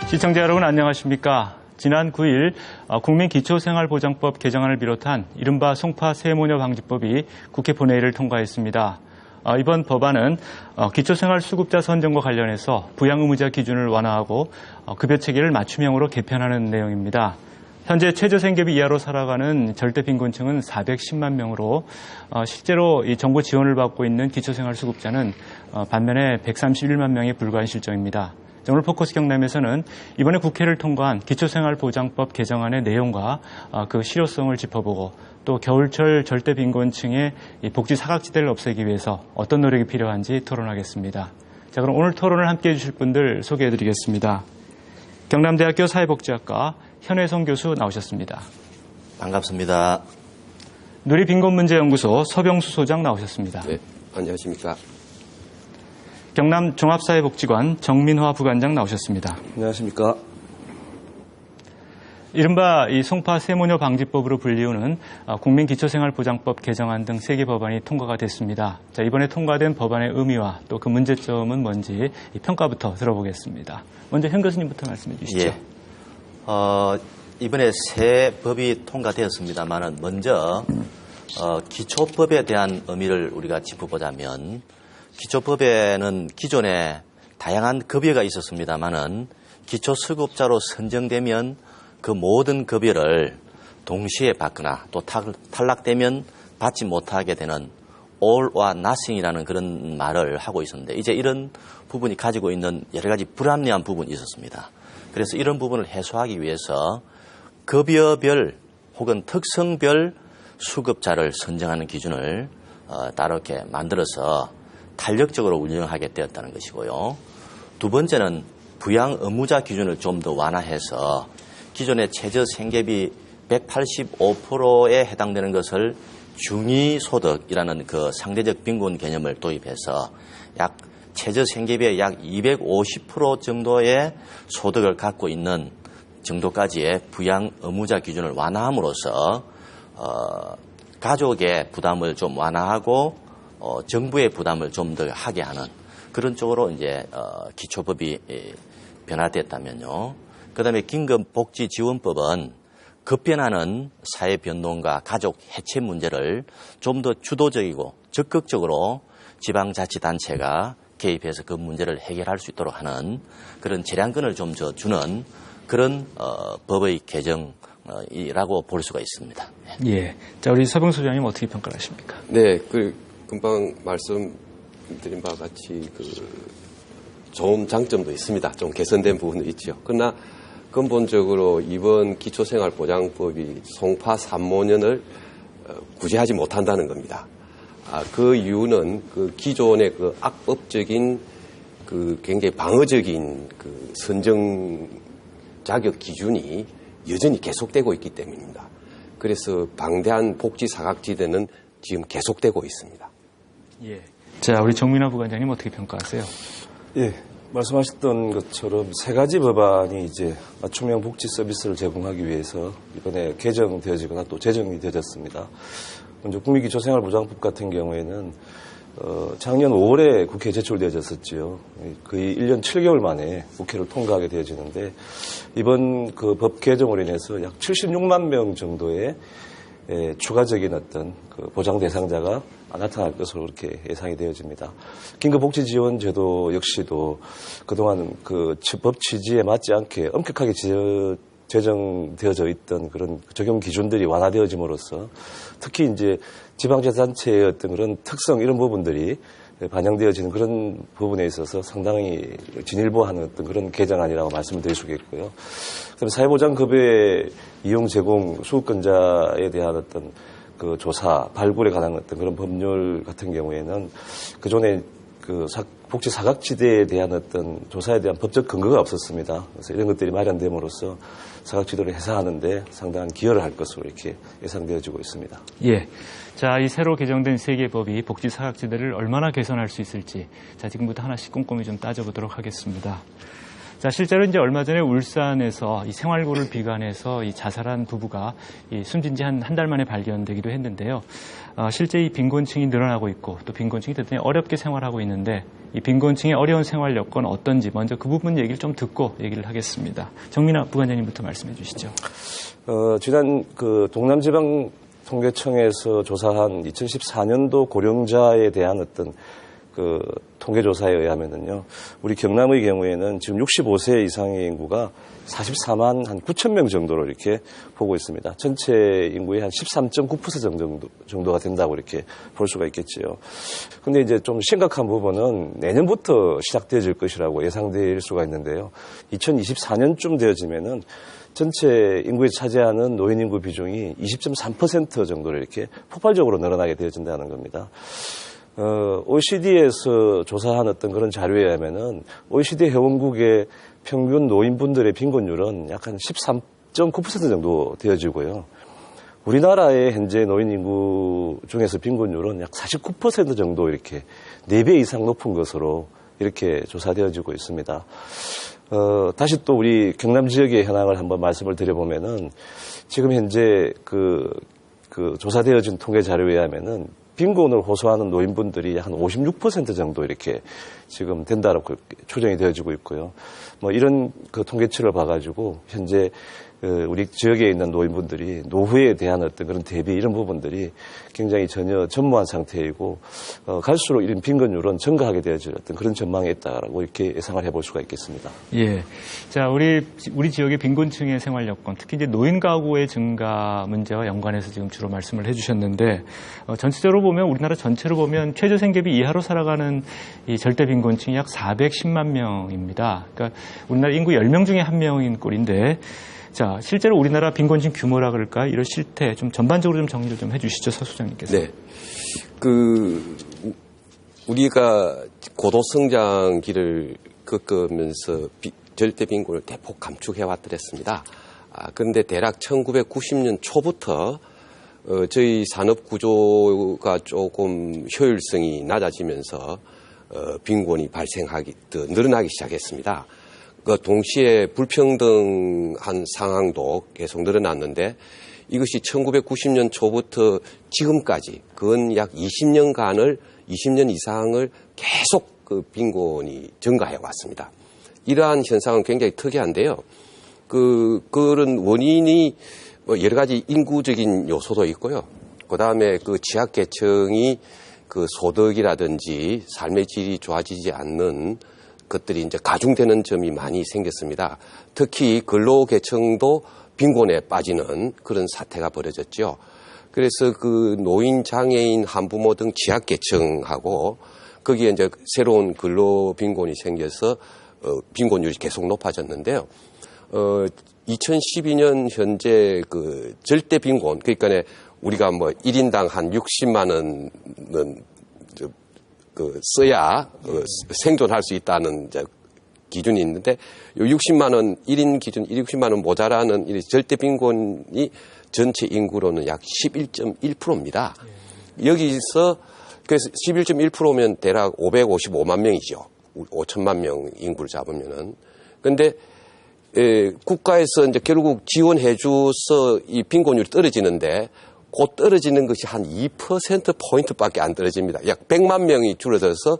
시청자 여러분 안녕하십니까? 지난 9일 국민기초생활보장법 개정안을 비롯한 이른바 송파 세모녀 방지법이 국회 본회의를 통과했습니다. 이번 법안은 기초생활수급자 선정과 관련해서 부양 의무자 기준을 완화하고 급여 체계를 맞춤형으로 개편하는 내용입니다. 현재 최저생계비 이하로 살아가는 절대빈곤층은 410만 명으로 실제로 이 정부 지원을 받고 있는 기초생활수급자는 반면에 131만 명에 불과한 실정입니다. 오늘 포커스 경남에서는 이번에 국회를 통과한 기초생활보장법 개정안의 내용과 그 실효성을 짚어보고 또 겨울철 절대빈곤층의 복지 사각지대를 없애기 위해서 어떤 노력이 필요한지 토론하겠습니다. 자, 그럼 오늘 토론을 함께해 주실 분들 소개해드리겠습니다. 경남대학교 사회복지학과 현혜성 교수 나오셨습니다. 반갑습니다. 누리빈곤문제연구소 서병수 소장 나오셨습니다. 네, 안녕하십니까. 경남 종합사회복지관 정민화 부관장 나오셨습니다. 안녕하십니까. 이른바 이 송파 세모녀 방지법으로 불리우는 국민기초생활보장법 개정안 등 3개 법안이 통과가 됐습니다. 자, 이번에 통과된 법안의 의미와 또 그 문제점은 뭔지 이 평가부터 들어보겠습니다. 먼저 현 교수님부터 말씀해 주시죠. 예. 이번에 새 법이 통과되었습니다만은 먼저 기초법에 대한 의미를 우리가 짚어보자면 기초법에는 기존에 다양한 급여가 있었습니다만은 기초수급자로 선정되면 그 모든 급여를 동시에 받거나 또 탈락되면 받지 못하게 되는 all or nothing이라는 그런 말을 하고 있었는데 이제 이런 부분이 가지고 있는 여러 가지 불합리한 부분이 있었습니다. 그래서 이런 부분을 해소하기 위해서 급여별 혹은 특성별 수급자를 선정하는 기준을 따로 이렇게 만들어서 탄력적으로 운영하게 되었다는 것이고요. 두 번째는 부양 의무자 기준을 좀 더 완화해서 기존의 최저 생계비 185%에 해당되는 것을 중위소득이라는 그 상대적 빈곤 개념을 도입해서 약 최저 생계비의 약 250% 정도의 소득을 갖고 있는 정도까지의 부양 의무자 기준을 완화함으로써 가족의 부담을 좀 완화하고 정부의 부담을 좀 더 하게 하는 그런 쪽으로 이제 기초법이 변화됐다면요. 그다음에 긴급복지지원법은 급변하는 사회 변동과 가족 해체 문제를 좀 더 주도적이고 적극적으로 지방자치단체가 개입해서 그 문제를 해결할 수 있도록 하는 그런 재량권을 좀 더 주는 그런 법의 개정이라고 볼 수가 있습니다. 예. 자, 우리 서병수 소장님 어떻게 평가를 하십니까? 네, 금방 말씀드린 바와 같이 좋은 장점도 있습니다. 좀 개선된 부분도 있죠. 그러나 근본적으로 이번 기초생활보장법이 송파 3모년을 구제하지 못한다는 겁니다. 그 이유는 그 기존의 그 악법적인 굉장히 방어적인 선정 자격 기준이 여전히 계속되고 있기 때문입니다. 그래서 방대한 복지 사각지대는 지금 계속되고 있습니다. 예. 자, 우리 정민화 부관장님 어떻게 평가하세요? 예. 말씀하셨던 것처럼 3가지 법안이 이제 맞춤형 복지 서비스를 제공하기 위해서 이번에 개정되어지거나 또 제정이 되어졌습니다. 먼저 국민기초생활보장법 같은 경우에는 작년 5월에 국회에 제출되어졌었죠. 거의 1년 7개월 만에 국회를 통과하게 되어지는데 이번 그 법 개정으로 인해서 약 76만 명 정도의 추가적인 어떤 그 보장 대상자가 나타날 것으로 그렇게 예상이 되어집니다. 긴급복지지원제도 역시도 그동안 그 법 취지에 맞지 않게 엄격하게 제정되어져 있던 그런 적용 기준들이 완화되어짐으로써 특히 이제 지방자치단체의 어떤 그런 특성 이런 부분들이 반영되어지는 그런 부분에 있어서 상당히 진일보하는 어떤 그런 개정안이라고 말씀을 드릴 수 있겠고요. 그다음에 사회보장급여의 이용 제공 수급권자에 대한 어떤 그 조사, 발굴에 관한 어떤 그런 법률 같은 경우에는 그전에 그 복지 사각지대에 대한 어떤 조사에 대한 법적 근거가 없었습니다. 그래서 이런 것들이 마련됨으로써 사각지대를 해소하는데 상당한 기여를 할 것으로 이렇게 예상되어지고 있습니다. 예. 자, 이 새로 개정된 3개 법이 복지 사각지대를 얼마나 개선할 수 있을지 자, 지금부터 하나씩 꼼꼼히 좀 따져보도록 하겠습니다. 자, 실제로 이제 얼마 전에 울산에서 이 생활고를 비관해서 이 자살한 부부가 이 숨진 지 한 달 만에 발견되기도 했는데요. 실제 이 빈곤층이 늘어나고 있고 또 빈곤층이 대단히 어렵게 생활하고 있는데 이 빈곤층의 어려운 생활 여건 어떤지 먼저 그 부분 얘기를 좀 듣고 얘기를 하겠습니다. 정민아 부관장님부터 말씀해 주시죠. 지난 동남지방 통계청에서 조사한 2014년도 고령자에 대한 어떤 통계조사에 의하면은요, 우리 경남의 경우에는 지금 65세 이상의 인구가 44만 한 9천 명 정도로 이렇게 보고 있습니다. 전체 인구의 한 13.9% 정도가 된다고 이렇게 볼 수가 있겠지요. 근데 이제 좀 심각한 부분은 내년부터 시작되어질 것이라고 예상될 수가 있는데요. 2024년쯤 되어지면은 전체 인구에 차지하는 노인 인구 비중이 20.3% 정도로 이렇게 폭발적으로 늘어나게 되어진다는 겁니다. OECD에서 조사한 어떤 그런 자료에 의하면은 OECD 회원국의 평균 노인분들의 빈곤율은 약 한 13.9% 정도 되어지고요. 우리나라의 현재 노인 인구 중에서 빈곤율은 약 49% 정도 이렇게 4배 이상 높은 것으로 이렇게 조사되어지고 있습니다. 다시 또 우리 경남 지역의 현황을 한번 말씀을 드려보면은 지금 현재 조사되어진 통계 자료에 의하면은 빈곤을 호소하는 노인분들이 한 56% 정도 이렇게 지금 된다고 추정이 되어지고 있고요. 뭐 이런 통계치를 봐가지고 현재 우리 지역에 있는 노인분들이 노후에 대한 어떤 그런 대비 이런 부분들이 굉장히 전혀 전무한 상태이고 갈수록 이런 빈곤율은 증가하게 되어질 어떤 그런 전망에 있다라고 이렇게 예상을 해볼 수가 있겠습니다. 예. 자, 우리 지역의 빈곤층의 생활 여건, 특히 이제 노인 가구의 증가 문제와 연관해서 지금 주로 말씀을 해주셨는데 전체적으로 보면 우리나라 전체로 보면 최저 생계비 이하로 살아가는 이 절대 빈곤층이 약 410만 명입니다. 그러니까 우리나라 인구 10명 중에 1명인 꼴인데. 자, 실제로 우리나라 빈곤층 규모라 그럴까? 이런 실태 좀 전반적으로 좀 정리를 좀 해주시죠, 서 소장님께서. 네. 우리가 고도 성장기를 겪으면서 절대 빈곤을 대폭 감축해 왔더랬습니다. 그런데 대략 1990년 초부터 저희 산업 구조가 조금 효율성이 낮아지면서 빈곤이 늘어나기 시작했습니다. 동시에 불평등한 상황도 계속 늘어났는데 이것이 1990년 초부터 지금까지 근 약 20년 이상을 계속 빈곤이 증가해 왔습니다. 이러한 현상은 굉장히 특이한데요. 그런 원인이 여러 가지 인구적인 요소도 있고요. 그 다음에 취약계층이 소득이라든지 삶의 질이 좋아지지 않는 것들이 이제 가중되는 점이 많이 생겼습니다. 특히 근로계층도 빈곤에 빠지는 그런 사태가 벌어졌죠. 그래서 노인, 장애인, 한부모 등 취약계층하고 거기에 이제 새로운 근로빈곤이 생겨서 빈곤율이 계속 높아졌는데요. 2012년 현재 절대빈곤, 그러니까 우리가 1인당 한 60만 원은 써야 생존할 수 있다는 기준이 있는데 60만 원 1인 기준 60만 원 모자라는 절대 빈곤이 전체 인구로는 약 11.1%입니다. 여기서 그래서 11.1%면 대략 555만 명이죠. 5천만 명 인구를 잡으면은. 근데 국가에서 이제 결국 지원해 줘서 이 빈곤율이 떨어지는데 곧 떨어지는 것이 한 2%포인트밖에 안 떨어집니다. 약 100만 명이 줄어들어서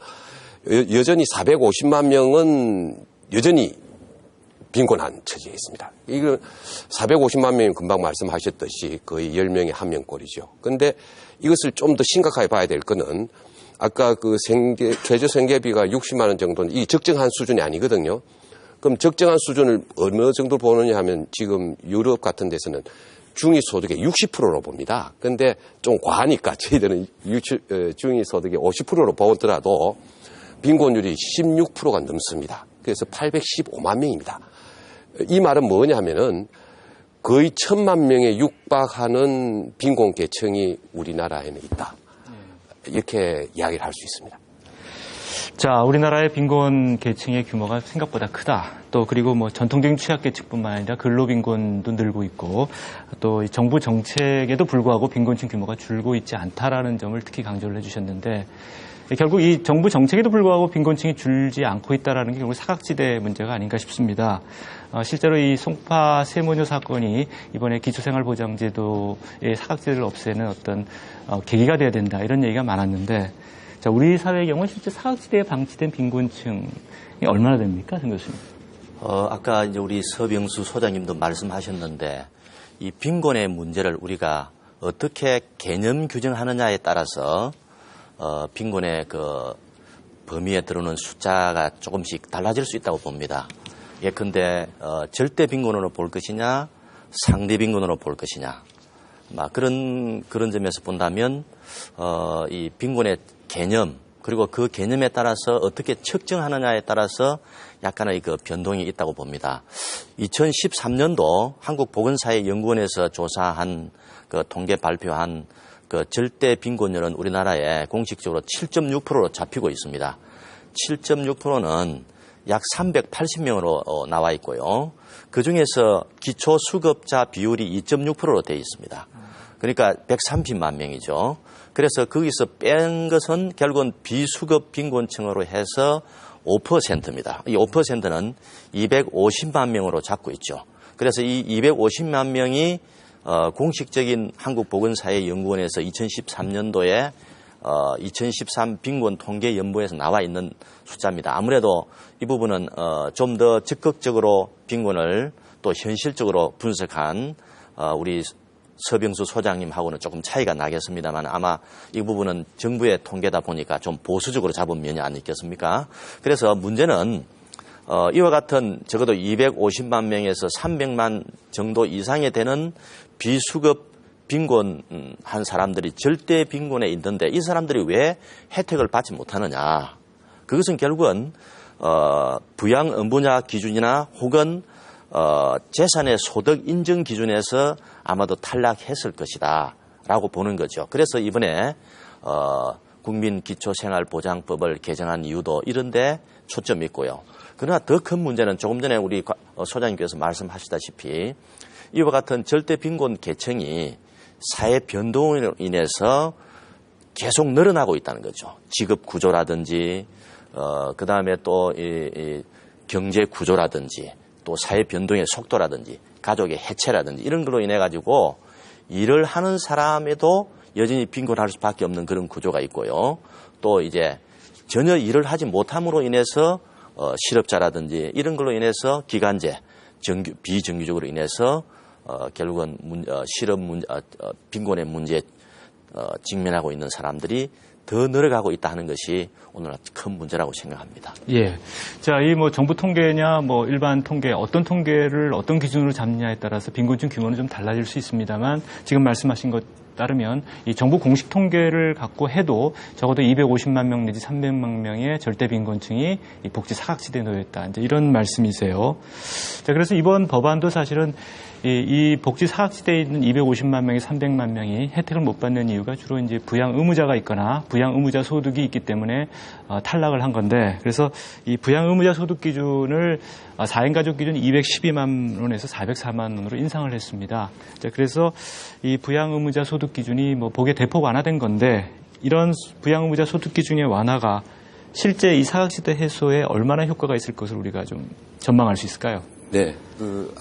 여전히 450만 명은 여전히 빈곤한 처지에 있습니다. 이거 450만 명이 금방 말씀하셨듯이 거의 10명에 1명 꼴이죠. 그런데 이것을 좀 더 심각하게 봐야 될 거는 아까 최저 생계비가 60만 원 정도는 이 적정한 수준이 아니거든요. 그럼 적정한 수준을 어느 정도 보느냐 하면 지금 유럽 같은 데서는 중위소득의 60%로 봅니다. 그런데 좀 과하니까 저희들은 중위소득의 50%로 보더라도 빈곤율이 16%가 넘습니다. 그래서 815만 명입니다. 이 말은 뭐냐면은 거의 1,000만 명에 육박하는 빈곤계층이 우리나라에는 있다. 이렇게 이야기를 할 수 있습니다. 자, 우리나라의 빈곤 계층의 규모가 생각보다 크다. 또 그리고 뭐 전통적인 취약계층뿐만 아니라 근로빈곤도 늘고 있고 또 이 정부 정책에도 불구하고 빈곤층 규모가 줄고 있지 않다라는 점을 특히 강조를 해주셨는데 결국 이 정부 정책에도 불구하고 빈곤층이 줄지 않고 있다라는 게 결국 사각지대 문제가 아닌가 싶습니다. 실제로 이 송파 세모녀 사건이 이번에 기초생활보장제도의 사각지대를 없애는 어떤 계기가 돼야 된다 이런 얘기가 많았는데 자, 우리 사회의 경우 실제 사각지대에 방치된 빈곤층이 얼마나 됩니까, 선 교수님? 아까 이제 우리 서병수 소장님도 말씀하셨는데 이 빈곤의 문제를 우리가 어떻게 개념 규정하느냐에 따라서 빈곤의 그 범위에 들어오는 숫자가 조금씩 달라질 수 있다고 봅니다. 예컨대 절대 빈곤으로 볼 것이냐, 상대 빈곤으로 볼 것이냐, 그런 점에서 본다면 이 빈곤의 개념 그리고 그 개념에 따라서 어떻게 측정하느냐에 따라서 약간의 그 변동이 있다고 봅니다. 2013년도 한국보건사회연구원에서 조사한 그 통계 발표한 그 절대 빈곤율은 우리나라에 공식적으로 7.6%로 잡히고 있습니다. 7.6%는 약 380명으로 나와 있고요. 그 중에서 기초수급자 비율이 2.6%로 되어 있습니다. 그러니까 130만 명이죠. 그래서 거기서 뺀 것은 결국은 비수급 빈곤층으로 해서 5%입니다. 이 5%는 250만 명으로 잡고 있죠. 그래서 이 250만 명이 공식적인 한국보건사회연구원에서 2013년도에 2013 빈곤 통계 연보에서 나와 있는 숫자입니다. 아무래도 이 부분은 좀 더 적극적으로 빈곤을 또 현실적으로 분석한 우리 서병수 소장님하고는 조금 차이가 나겠습니다만 아마 이 부분은 정부의 통계다 보니까 좀 보수적으로 잡은 면이 아니겠습니까? 그래서 문제는 이와 같은 적어도 250만 명에서 300만 정도 이상이 되는 비수급 빈곤한 사람들이 절대 빈곤에 있는데 이 사람들이 왜 혜택을 받지 못하느냐. 그것은 결국은 부양 의무자 기준이나 혹은 재산의 소득 인정 기준에서 아마도 탈락했을 것이다 라고 보는 거죠. 그래서 이번에 국민기초생활보장법을 개정한 이유도 이런 데 초점이 있고요. 그러나 더 큰 문제는 조금 전에 우리 소장님께서 말씀하시다시피 이와 같은 절대 빈곤 계층이 사회 변동으로 인해서 계속 늘어나고 있다는 거죠. 직업 구조라든지 그 다음에 또 이 경제 구조라든지 또 사회 변동의 속도라든지 가족의 해체라든지 이런 걸로 인해 가지고 일을 하는 사람에도 여전히 빈곤할 수밖에 없는 그런 구조가 있고요. 또 이제 전혀 일을 하지 못함으로 인해서 실업자라든지 이런 걸로 인해서 기간제, 비정규적으로 인해서 결국은 빈곤의 문제에 직면하고 있는 사람들이 더 늘어가고 있다 하는 것이 오늘 큰 문제라고 생각합니다. 예. 자, 이 뭐 정부 통계냐 뭐 일반 통계 어떤 통계를 어떤 기준으로 잡느냐에 따라서 빈곤층 규모는 좀 달라질 수 있습니다만 지금 말씀하신 것 따르면 이 정부 공식 통계를 갖고 해도 적어도 250만 명 내지 300만 명의 절대 빈곤층이 이 복지 사각지대에 놓여 있다. 이제 이런 말씀이세요. 자, 그래서 이번 법안도 사실은 이 복지 사각지대에 있는 250만 명의 300만 명이 혜택을 못 받는 이유가 주로 이제 부양 의무자가 있거나 부양 의무자 소득이 있기 때문에 탈락을 한 건데 그래서 이 부양 의무자 소득 기준을 4인 가족 기준 212만 원에서 404만 원으로 인상을 했습니다. 자, 그래서 이 부양 의무자 소득 기준이 뭐 복의 대폭 완화된 건데 이런 부양 의무자 소득 기준의 완화가 실제 이 사각지대 해소에 얼마나 효과가 있을 것을 우리가 좀 전망할 수 있을까요? 네.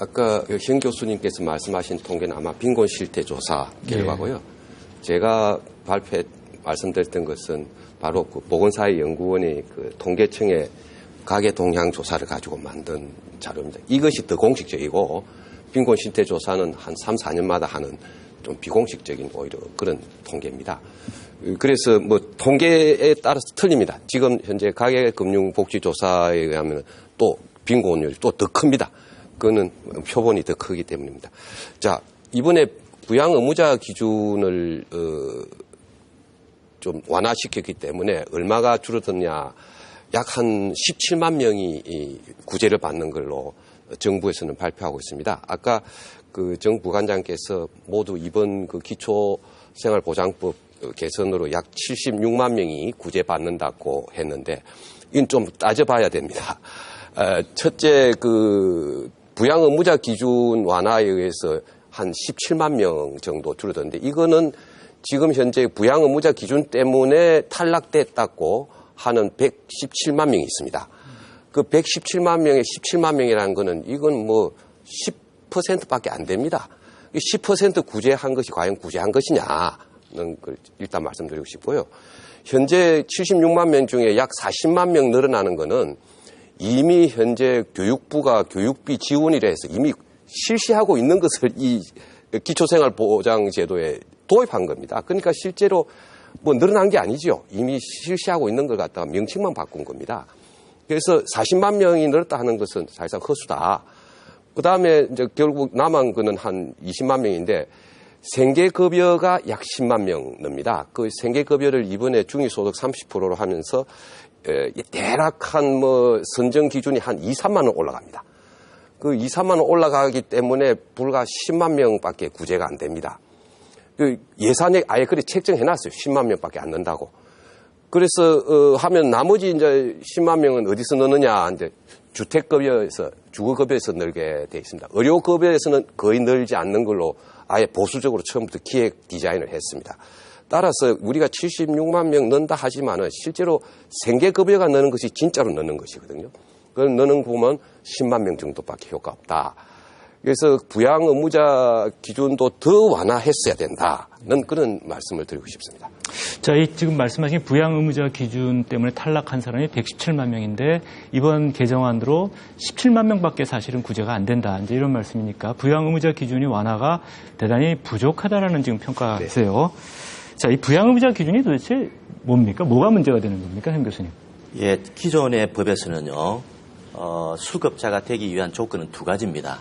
아까 현 교수님께서 말씀하신 통계는 아마 빈곤 실태 조사 결과고요. 네. 제가 말씀드렸던 것은 바로 그 보건사회연구원의 그 통계청의 가계 동향 조사를 가지고 만든 자료입니다. 이것이 더 공식적이고 빈곤 실태 조사는 한 3, 4년마다 하는 좀 비공식적인 오히려 그런 통계입니다. 그래서 뭐 통계에 따라서 틀립니다. 지금 현재 가계금융복지조사에 의하면 또 빈곤율이 또 더 큽니다. 그거는 표본이 더 크기 때문입니다. 자, 이번에 부양 의무자 기준을 좀 완화시켰기 때문에 얼마가 줄어드냐. 약 한 17만 명이 구제를 받는 걸로 정부에서는 발표하고 있습니다. 아까 그 정 부관장께서 모두 이번 그 기초생활보장법 개선으로 약 76만 명이 구제받는다고 했는데 이건 좀 따져봐야 됩니다. 첫째, 부양 의무자 기준 완화에 의해서 한 17만 명 정도 줄어드는데 이거는 지금 현재 부양 의무자 기준 때문에 탈락됐다고 하는 117만 명이 있습니다. 그 117만 명에 17만 명이라는 거는 이건 뭐 10%밖에 안 됩니다. 10% 구제한 것이 과연 구제한 것이냐는 걸 일단 말씀드리고 싶고요. 현재 76만 명 중에 약 40만 명 늘어나는 거는 이미 현재 교육부가 교육비 지원이라 해서 이미 실시하고 있는 것을 이 기초생활보장제도에 도입한 겁니다. 그러니까 실제로 뭐 늘어난 게 아니죠. 이미 실시하고 있는 걸 갖다가 명칭만 바꾼 겁니다. 그래서 40만 명이 늘었다 하는 것은 사실상 허수다. 그 다음에 이제 결국 남은 거는 한 20만 명인데 생계급여가 약 10만 명 늡니다. 그 생계급여를 이번에 중위소득 30%로 하면서 대략 한 뭐 선정 기준이 한 2, 3만 원 올라갑니다. 그 2, 3만 원 올라가기 때문에 불과 10만 명밖에 구제가 안 됩니다. 그 예산에 아예 그래 책정해놨어요. 10만 명밖에 안 넣는다고. 그래서 하면 나머지 이제 10만 명은 어디서 넣느냐? 이제 주택급여에서 주거급여에서 늘게 돼 있습니다. 의료급여에서는 거의 늘지 않는 걸로 아예 보수적으로 처음부터 기획 디자인을 했습니다. 따라서 우리가 76만 명 넣는다 하지만은 실제로 생계급여가 넣는 것이 진짜로 넣는 것이거든요. 그걸 넣는 거 보면 10만 명 정도밖에 효과 없다. 그래서 부양 의무자 기준도 더 완화했어야 된다는 그런 말씀을 드리고 싶습니다. 자, 이 지금 말씀하신 부양 의무자 기준 때문에 탈락한 사람이 117만 명인데 이번 개정안으로 17만 명밖에 사실은 구제가 안 된다. 이제 이런 말씀이니까 부양 의무자 기준이 완화가 대단히 부족하다라는 지금 평가세요. 네. 자, 이 부양 의무자 기준이 도대체 뭡니까? 뭐가 문제가 되는 겁니까, 현 교수님? 예, 기존의 법에서는요, 수급자가 되기 위한 조건은 두 가지입니다.